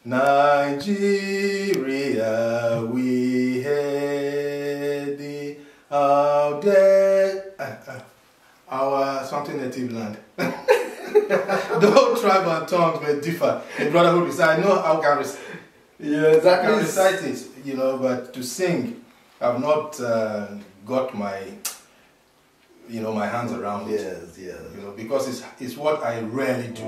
Nigeria, we hear thee out there. Our something native land. The whole tribe and tongues may differ in brotherhood. I know how can recite. Yeah, exactly. I can recite it, you know, but to sing, I've not got my, you know, my hands around it. Yes, yes. You know, because it's what I rarely do.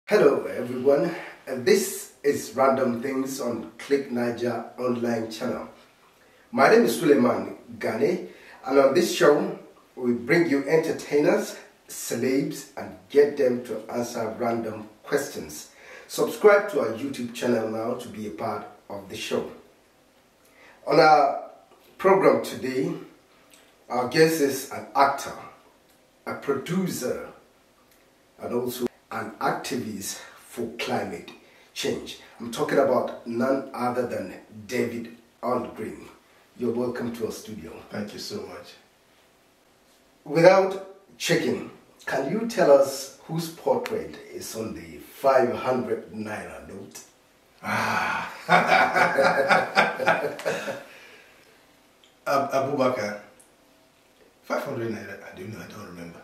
Hello everyone, and this is Random Things on Click Niger online channel. My name is Suleiman Gane, and on this show we bring you entertainers, celebs, and get them to answer random questions. Subscribe to our YouTube channel now to be a part of the show. On our program today, our guest is an actor, a producer, and also an activist for climate change. I'm talking about none other than David ALLGREEN. You're welcome to our studio. Thank you so much. Without checking, can you tell us whose portrait is on the 500 Naira note? Abubakar. 500 Naira, I don't know, I don't remember.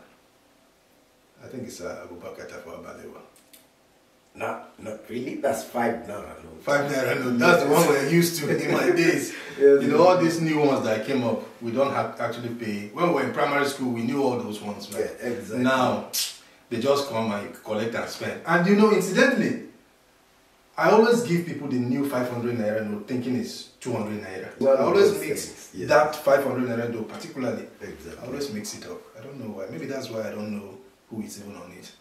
I think it's Abubakar Tafawa Balewa. Not really. That's 5 Naira note. 5 Naira note. That's the one we're used to in my days. Yes, you know, all these new ones that came up, we don't have actually pay. When we were in primary school, we knew all those ones, right? Yeah, exactly. Now, they just come and collect and spend. And you know, incidentally, I always give people the new 500 Naira note thinking it's 200 Naira. I always mix that 500 Naira note particularly. Exactly. I always mix it up. I don't know why. Maybe that's why I don't know who is even on it.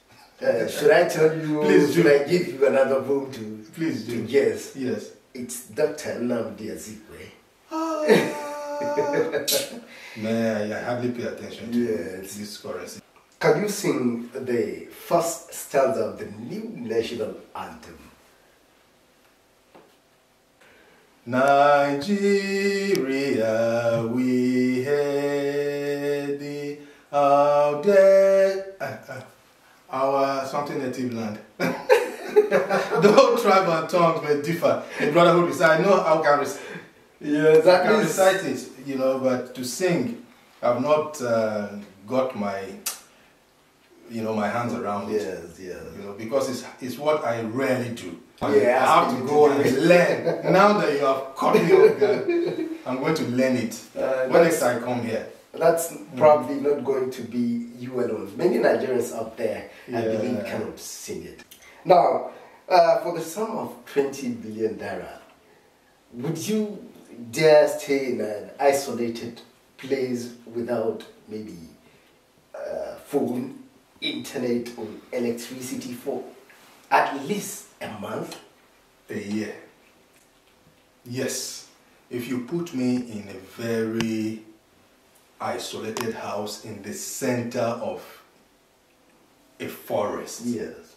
Should I tell you? Please do. Should I give you another room to? Please do. To guess? Yes. It's Dr. Nnamdi Azikiwe. Man, I hardly pay attention to this currency. Can you sing the first stanza of the new national anthem? Nigeria, we hear thee out there. Our something native land. The whole tribe and tongues may differ in brotherhood. I know how can recite. Yeah, exactly. I can recite it, you know, but to sing, I've not got my, you know, my hands around it. Yes, yes. You know, because it's what I rarely do. Yeah, I have to go and learn. Now that you have caught me off guard, I'm going to learn it when next I come here. That's probably not going to be you alone. Many Nigerians out there, I believe, cannot sing it. Now, for the sum of 20 billion naira, would you dare stay in an isolated place without maybe phone, internet, or electricity for at least a month? A year. Yes. If you put me in a very isolated house in the center of a forest. Yes.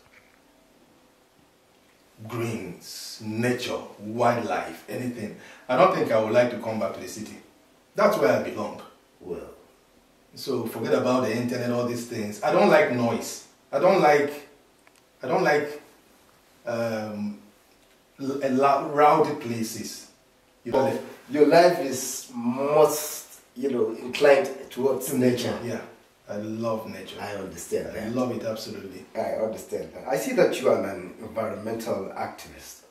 Greens, nature, wildlife, anything. I don't think I would like to come back to the city. That's where I belong. Well. So forget about the internet, all these things. I don't like noise. I don't like rowdy places. You know, your life is most, you know, inclined towards nature. Yeah, I love nature. I understand that. I love it absolutely. I understand that. I see that you are an environmental activist.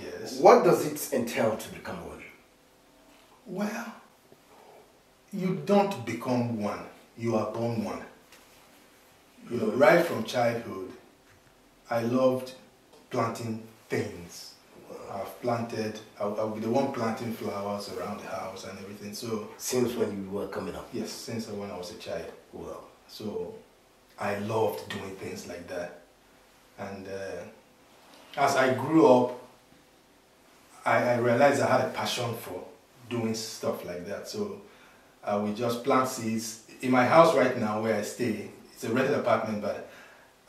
Yes. What does it entail to become one? Well, you don't become one. You are born one. You know, right from childhood, I loved planting things. I've planted, I'll be the one planting flowers around the house and everything. So since when you were coming up? Yes, since when I was a child. Well, so I loved doing things like that. And as I grew up, I realized I had a passion for doing stuff like that. So I would just plant seeds. In my house right now where I stay, it's a rented apartment, but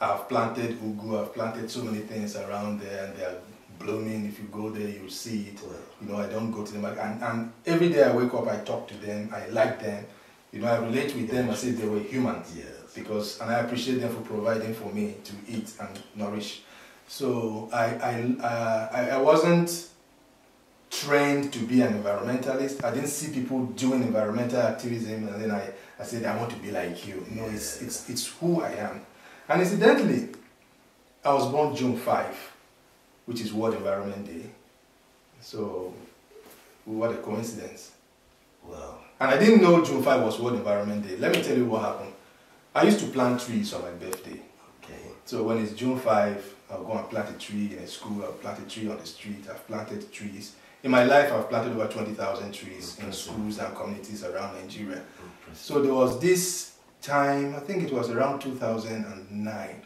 I've planted ugu, I've planted so many things around there, and they are blooming. If you go there, you'll see it. You know, I don't go to them. And every day I wake up, I talk to them. I like them. You know, I relate with them as if they were humans. Yes. Because, and I appreciate them for providing for me to eat and nourish. So I wasn't trained to be an environmentalist. I didn't see people doing environmental activism, and then I said, I want to be like you. You know, it's who I am. And incidentally, I was born June 5, which is World Environment Day. So, what a coincidence. Wow. And I didn't know June 5 was World Environment Day. Let me tell you what happened. I used to plant trees on my birthday. Okay. So when it's June 5, I'll go and plant a tree in a school, I'll plant a tree on the street. I've planted trees. In my life, I've planted over 20,000 trees in schools and communities around Nigeria. So there was this time, I think it was around 2009.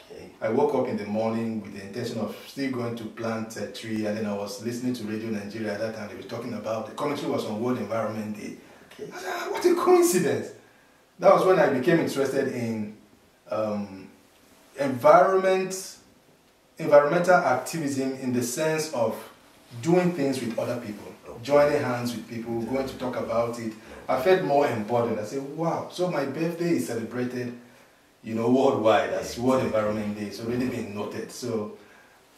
Okay. I woke up in the morning with the intention of still going to plant a tree, and then I was listening to Radio Nigeria at that time. They were talking about, the commentary was on World Environment Day. Okay. I said, what a coincidence. That was when I became interested in environmental activism in the sense of doing things with other people, joining hands with people, going to talk about it. I felt more empowered. I said, wow, so my birthday is celebrated, you know, worldwide as World Environment Day. It's already been noted. So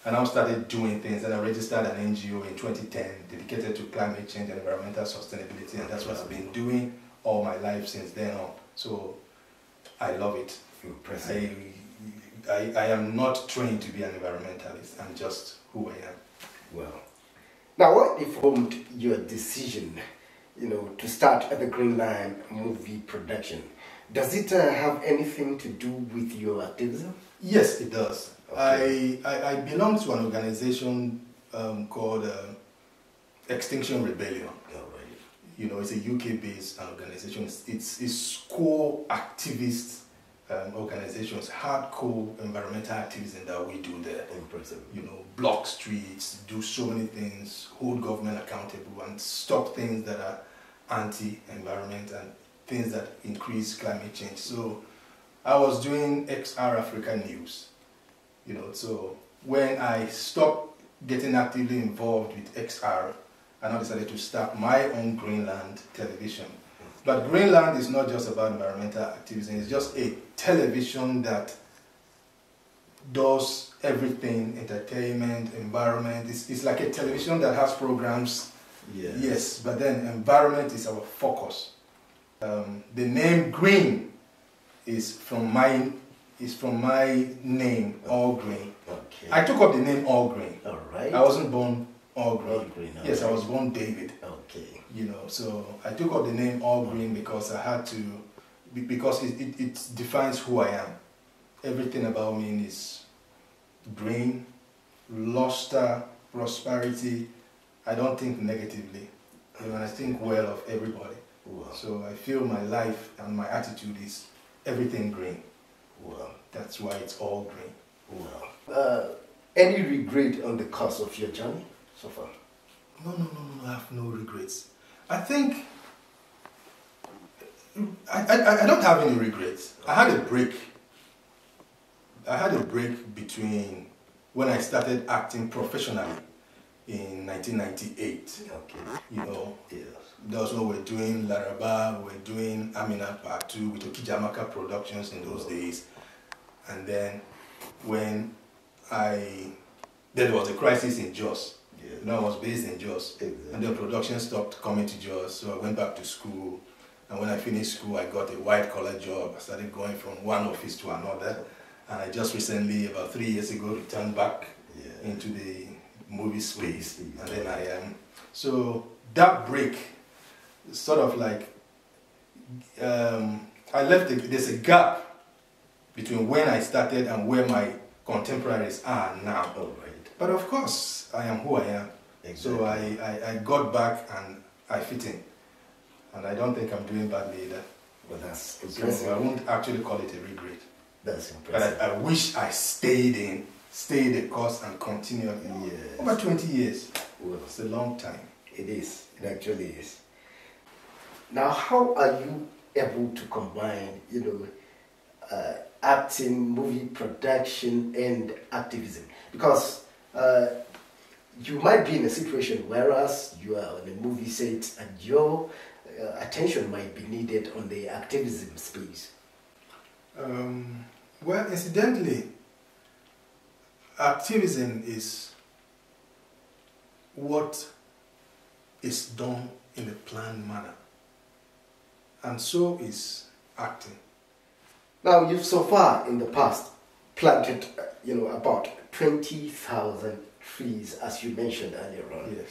I now started doing things, and I registered an NGO in 2010 dedicated to climate change and environmental sustainability, and that's what I've been doing all my life since then on. So I love it. I am not trained to be an environmentalist. I'm just who I am. Well, now what informed your decision, you know, to start the Green Line movie production? Does it have anything to do with your activism? Yes, it does. Okay. I belong to an organization called Extinction Rebellion. You know, it's a UK-based organization. It's core activist organizations, hardcore environmental activism that we do there. Impressive. You know, block streets, do so many things, hold government accountable, and stop things that are anti-environment and things that increase climate change. So I was doing XR Africa News, you know, so when I stopped getting actively involved with XR, I now decided to start my own Greenland television. But Greenland is not just about environmental activism, it's just a television that does everything, entertainment, environment. It's like a television that has programs, yes, but then environment is our focus. The name Green is from my name, All Green. Okay. I took up the name All Green. All right. I wasn't born All Green. All Green. Yes, I was born David. Okay. You know, so I took up the name All Green because I had to, because it defines who I am. Everything about me is green, luster, prosperity. I don't think negatively. You know, and I think well of everybody. Wow. So I feel my life and my attitude is everything green. Wow. That's why it's all green. Wow. Any regret on the course of your journey so far? No, I have no regrets. I think I don't have any regrets. I had a break. I had a break between when I started acting professionally in 1998. Okay. You know, Yes. that's when we were doing Laraba, we were doing Amina Part 2 with Okijamaka Productions in those days. And then when there was a crisis in Jos. Yes. You know, I was based in Jos. Exactly. And the production stopped coming to Jos, so I went back to school. And when I finished school, I got a white-collar job. I started going from one office to another. And I just recently, about 3 years ago, returned back into the movie space. And then I am. So that break, sort of like, I left, there's a gap between when I started and where my contemporaries are now. All right. But of course, I am who I am. Exactly. So I got back and I fit in. And I don't think I'm doing badly either. Well, that's impressive. So I won't actually call it a regret. That's impressive. But I wish I stayed the course and continued. Yes. Over 20 years. Well, it's a long time. It is. It actually is. Now, how are you able to combine, acting, movie production, and activism? Because you might be in a situation whereas you are on a movie set and your attention might be needed on the activism space. Well, incidentally, activism is what is done in a planned manner, and so is acting. Now, you've so far in the past planted, about 20,000 trees, as you mentioned earlier on. Yes.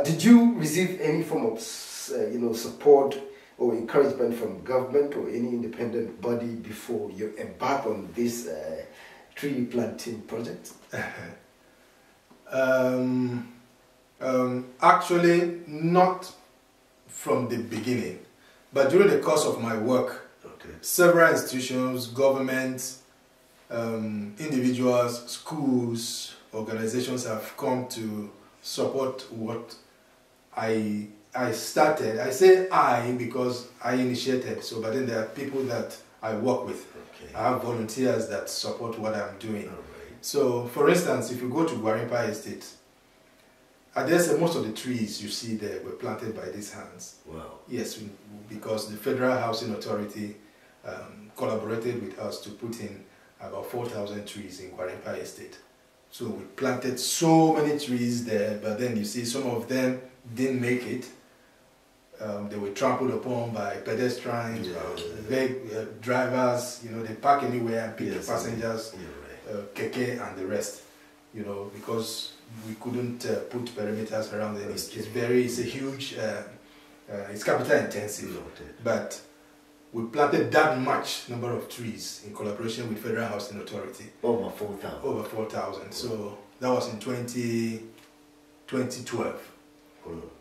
Did you receive any form of, support or encouragement from government or any independent body before you embark on this tree planting project? Actually, not from the beginning, but during the course of my work, several institutions, governments, individuals, schools, organizations have come to support what I started. I say I because I initiated, but then there are people that I work with. I have volunteers that support what I'm doing. So, for instance, if you go to Gwarimpa Estate, I dare say most of the trees you see there were planted by these hands. Wow. Yes, because the Federal Housing Authority collaborated with us to put in about 4,000 trees in Gwarimpa Estate. So we planted so many trees there, but then you see some of them didn't make it. They were trampled upon by pedestrians, drivers, they park anywhere and pick the passengers, keke and the rest, because we couldn't put perimeters around it. It's a huge, it's capital intensive, but we planted that much number of trees in collaboration with Federal Housing Authority. Over 4,000. Over 4,000. So that was in 2012.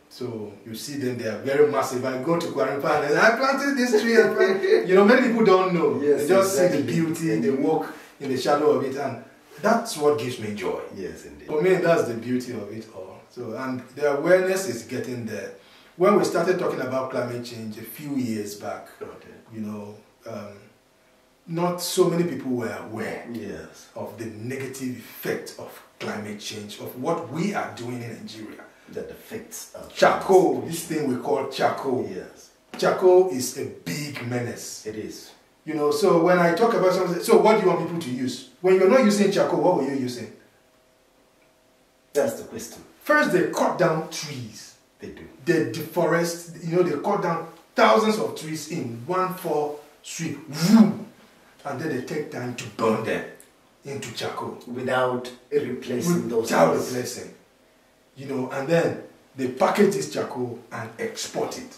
So you see them, they are very massive. I go to Gwarimpa and I planted this tree. Many people don't know. Yes, they just see the beauty, they walk in the shadow of it, and that's what gives me joy. Yes, indeed. For me, that's the beauty of it all. So, and the awareness is getting there. When we started talking about climate change a few years back, not so many people were aware of the negative effect of climate change, of what we are doing in Nigeria. That affects charcoal, this thing we call charcoal. Yes. Charcoal is a big menace. It is. So when I talk about something, so what do you want people to use? When you're not using charcoal, what were you using? That's the question. First, they cut down trees. They do. They deforest, they cut down thousands of trees in one fall sweep. And then they take time to burn them into charcoal. Without replacing those trees. Without replacing. And then they package this charcoal and export it.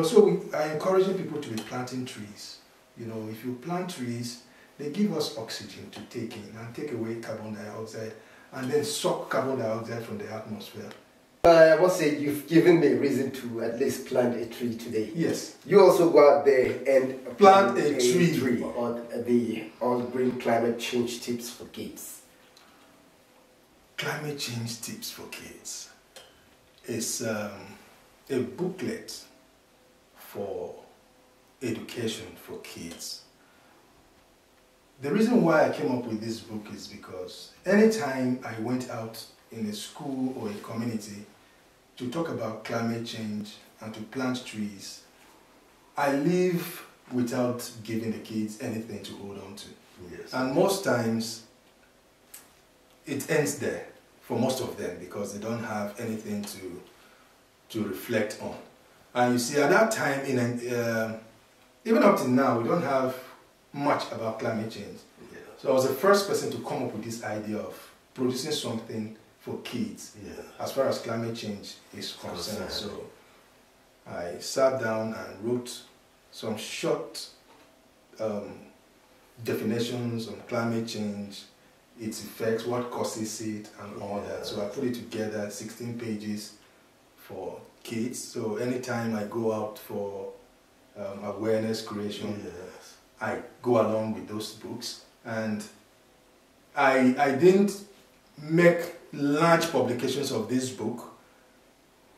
So we are encouraging people to be planting trees. If you plant trees, they give us oxygen to take in and take away carbon dioxide and then suck carbon dioxide from the atmosphere. I must say you've given me a reason to at least plant a tree today. Yes. You also go out there and plant a tree on the ALLGREEN climate change tips for kids. Climate change tips for kids is a booklet for education for kids. The reason why I came up with this book is because anytime I went out in a school or a community to talk about climate change and to plant trees, I leave without giving the kids anything to hold on to. Yes. And most times it ends there for most of them because they don't have anything to reflect on. And you see, at that time, even up to now, we don't have much about climate change. Yeah. So I was the first person to come up with this idea of producing something for kids as far as climate change is concerned. So I sat down and wrote some short definitions on climate change, its effects, what causes it, and all that. So I put it together, 16 pages for kids. So anytime I go out for awareness creation, I go along with those books. And I didn't make large publications of this book,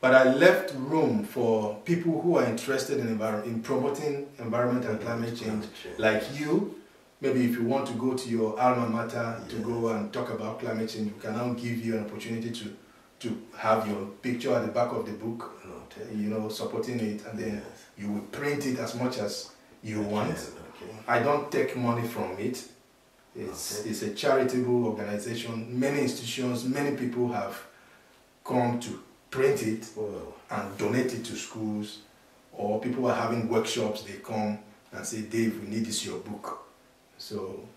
but I left room for people who are interested in promoting environment and climate change, like you, maybe if you want to go to your alma mater to go and talk about climate change, we can now give you an opportunity to have your picture at the back of the book, you know, supporting it, and then you will print it as much as you want. I don't take money from it. It's a charitable organization. Many institutions, many people have come to print it and donate it to schools, or people are having workshops, they come and say, Dave, we need this your book. So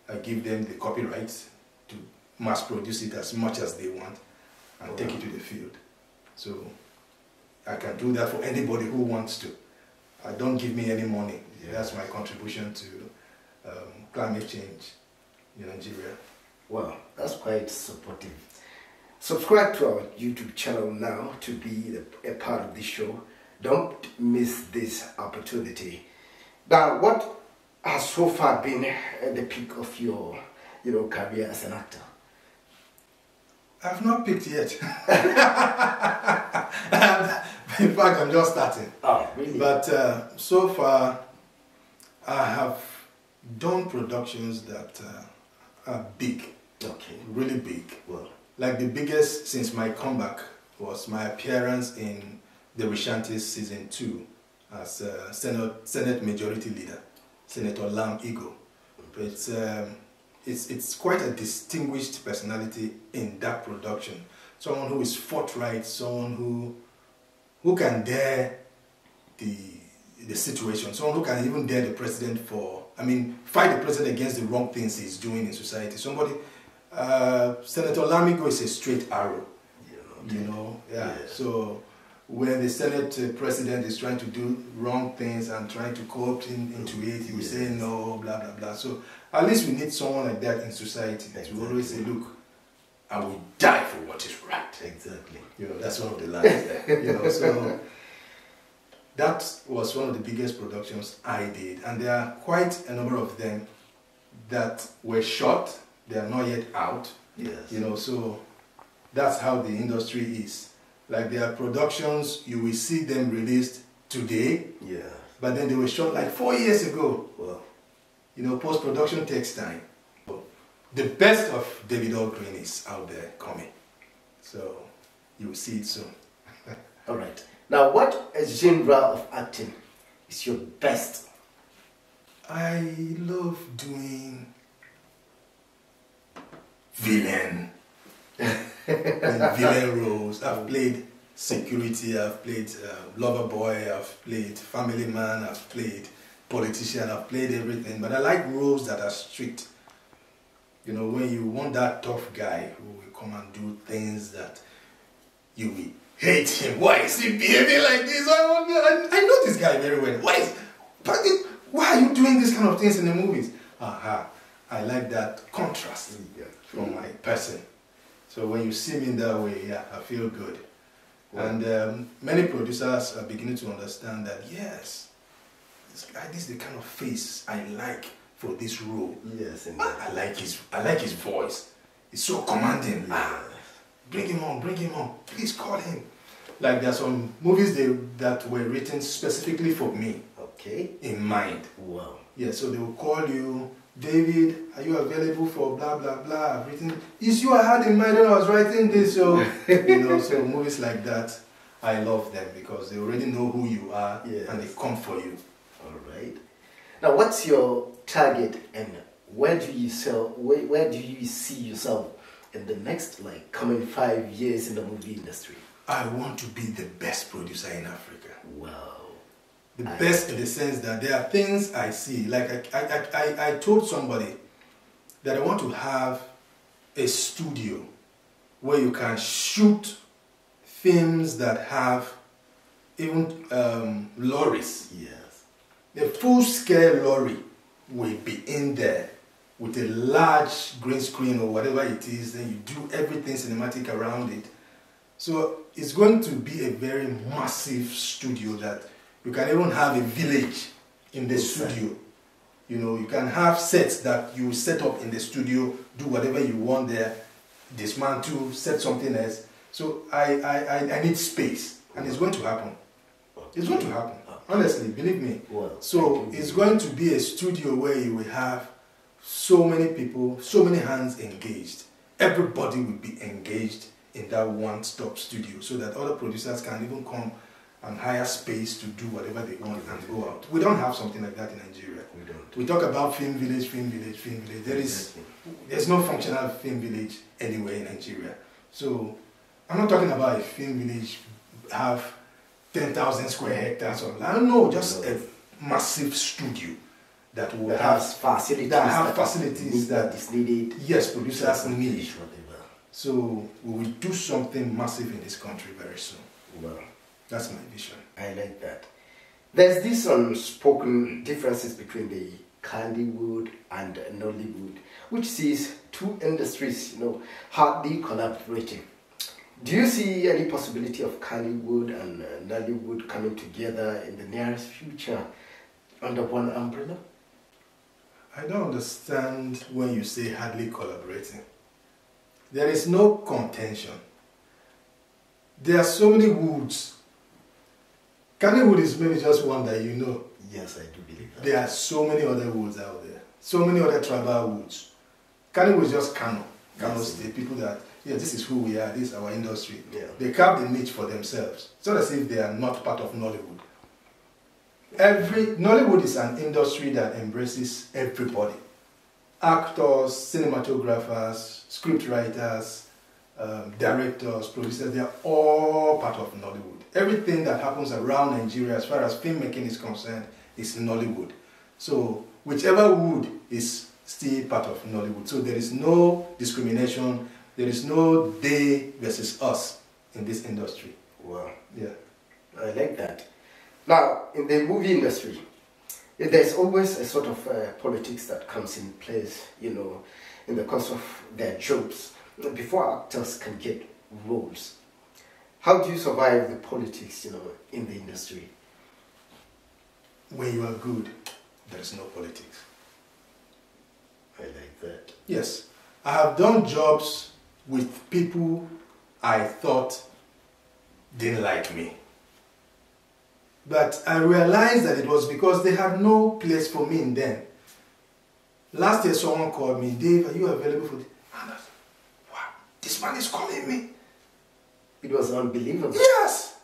I give them the copyrights to mass produce it as much as they want and take it to the field. So I can do that for anybody who wants to. I don't give me any money. That's my contribution to climate change in Nigeria. Wow, that's quite supportive. Subscribe to our YouTube channel now to be a part of this show. Don't miss this opportunity. Now, what has so far been the peak of your career as an actor? I've not picked yet. In fact, I'm just starting. Oh, really? But so far, I have done productions that are big. Okay. Really big. Well, like the biggest since my comeback was my appearance in The Rishantis Season 2 as Senate Majority Leader, Senator Lam Ego. It's quite a distinguished personality in that production. Someone who is forthright, someone who can dare the situation, someone who can even dare the president fight the president against the wrong things he's doing in society. Somebody, Senator Lam Ego is a straight arrow, So when the Senate president is trying to do wrong things and trying to co-opt him into it, he will say no, blah, blah, blah. So at least we need someone like that in society to always say, look, I will die for what is right. Exactly. That's one of the lines there. So that was one of the biggest productions I did. And there are quite a number of them that were shot. They are not yet out. Yes. So that's how the industry is. Like there are productions, you will see them released today, but then they were shot like 4 years ago. Well, post-production takes time. The best of David ALLGREEN is out there coming. So you will see it soon. All right. Now, what genre of acting is your best? I love doing villain. Villain roles. I've played security, I've played lover boy, I've played family man, I've played politician, I've played everything. But I like roles that are strict. When you want that tough guy who will come and do things that you will hate him. Why is he behaving like this? I know this guy very well. Why are you doing this kind of things in the movies? I like that contrast from my person. So when you see me in that way, I feel good. And many producers are beginning to understand that, yes, this is the kind of face I like for this role. Yes, I like his voice. It's so commanding. Bring him on, please call him. Like there are some movies that were written specifically for me. Okay. In mind. Wow. Yeah, so they will call you, David, are you available for blah blah blah? I've written, it's you I had in mind when I was writing this. So so movies like that, I love them because they already know who you are and they come for you. All right. Now, what's your target and where do you see yourself in the next coming 5 years in the movie industry? I want to be the best producer in Africa. Wow. The best in the sense that there are things I see. Like I told somebody that I want to have a studio where you can shoot films that have even lorries. Yes. The full-scale lorry will be in there with a large green screen or whatever it is. Then you do everything cinematic around it. So it's going to be a very massive studio that you can even have a village in the studio. You can have sets that you set up in the studio, do whatever you want there, dismantle, set something else. So I need space, and it's going to happen. It's going to happen. Honestly, believe me. Well, so it's going to be a studio where you will have so many people, so many hands engaged. Everybody will be engaged in that one-stop studio so that other producers can even come and hire space to do whatever they want and go out. We don't have something like that in Nigeria. We don't. We talk about film village, film village, film village. There's no functional film village anywhere in Nigeria. So I'm not talking about a film village have 10,000 square hectares or I don't know, just a massive studio that will have facilities that is needed. Yes, producers need. So we will do something massive in this country very soon. Well, that's my vision. I like that. There's this unspoken differences between the Kannywood and Nollywood, which sees two industries, hardly collaborating. Do you see any possibility of Kannywood and Nollywood coming together in the nearest future under one umbrella? I don't understand when you say hardly collaborating. There is no contention. There are so many woods. Kannywood is maybe just one that you know. Yes, I do believe that. There are so many other woods out there. So many other tribal woods. Kannywood is just Kano. Kano State, people that, this is who we are, this is our industry. Yeah. They carve the niche for themselves. It's not as if they are not part of Nollywood. Nollywood is an industry that embraces everybody. Actors, cinematographers, scriptwriters, directors, producers, they are all part of Nollywood. Everything that happens around Nigeria as far as filmmaking is concerned is Nollywood. So whichever wood is still part of Nollywood. So there is no discrimination, there is no they versus us in this industry. Wow. Yeah. I like that. Now, in the movie industry, there's always a sort of politics that comes in place, in the course of their jobs, before actors can get roles. How do you survive the politics, in the industry? When you are good, there is no politics. I like that. Yes. I have done jobs with people I thought didn't like me. But I realized that it was because they had no place for me in them. Last year someone called me, Dave, are you available for this? And I said, wow, this man is calling me. It was unbelievable. Yes.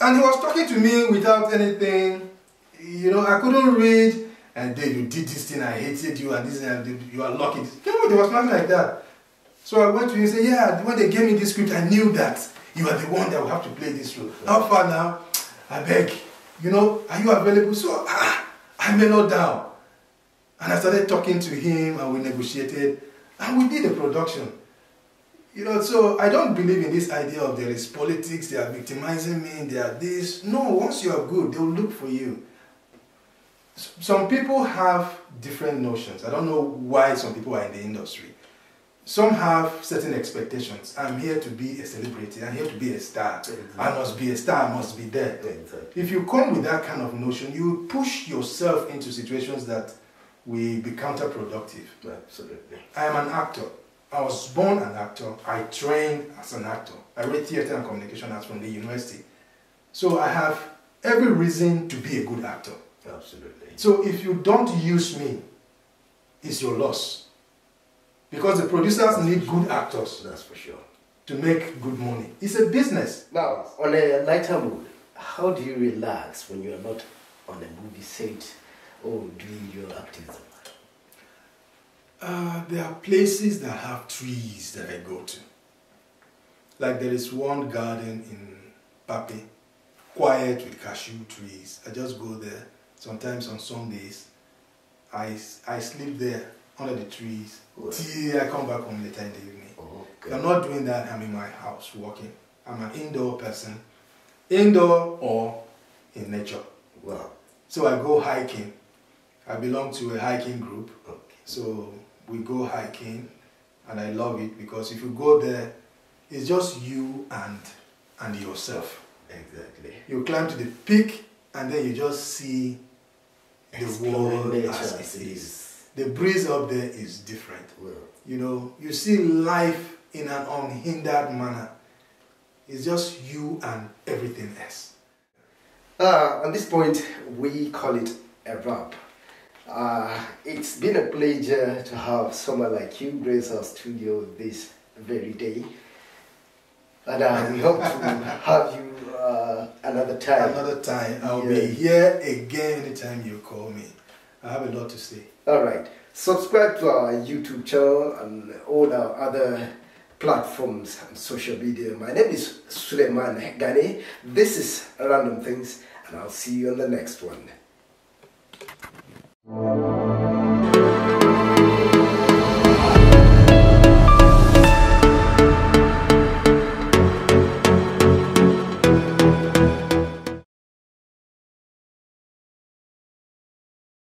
And he was talking to me without anything. I couldn't read. And Dave, you did this thing, I hated you, and this and you are lucky. There was nothing like that. So I went to him and said, yeah, when they gave me this script, I knew that you are the one that will have to play this role. How far now? I beg, are you available? So I mellowed down. And I started talking to him and we negotiated and we did a production. So I don't believe in this idea of there is politics, they are victimizing me, they are this. No, once you are good, they will look for you. Some people have different notions. I don't know why some people are in the industry. Some have certain expectations. I'm here to be a celebrity. I'm here to be a star. Exactly. I must be a star. I must be there. Exactly. If you come with that kind of notion, you push yourself into situations that will be counterproductive. Absolutely. I am an actor. I was born an actor. I trained as an actor. I read theater and communication arts from the university. So I have every reason to be a good actor. Absolutely. So if you don't use me, it's your loss. Because the producers need good actors. That's for sure. To make good money. It's a business. Now, on a lighter mood, how do you relax when you are not on a movie set or doing your activism? There are places that have trees that I go to. Like there is one garden in Papi, quiet with cashew trees. I just go there. Sometimes on Sundays, I sleep there under the trees till I come back home later in the evening. Okay. I'm not doing that, I'm in my house working. I'm an indoor person. Indoor or in nature. Wow. So I go hiking. I belong to a hiking group. Okay. So we go hiking and I love it because if you go there, it's just you and yourself. Exactly. You climb to the peak and then you just see the world as it is. The breeze up there is different. Well. You see life in an unhindered manner. It's just you and everything else. At this point, we call it a wrap. It's been a pleasure to have someone like you grace our studio this very day. And we hope to have you another time. Another time. I'll be here again anytime you call me. I have a lot to say. Alright. Subscribe to our YouTube channel and all our other platforms and social media. My name is Suleiman Gane. This is Random Things, and I'll see you on the next one.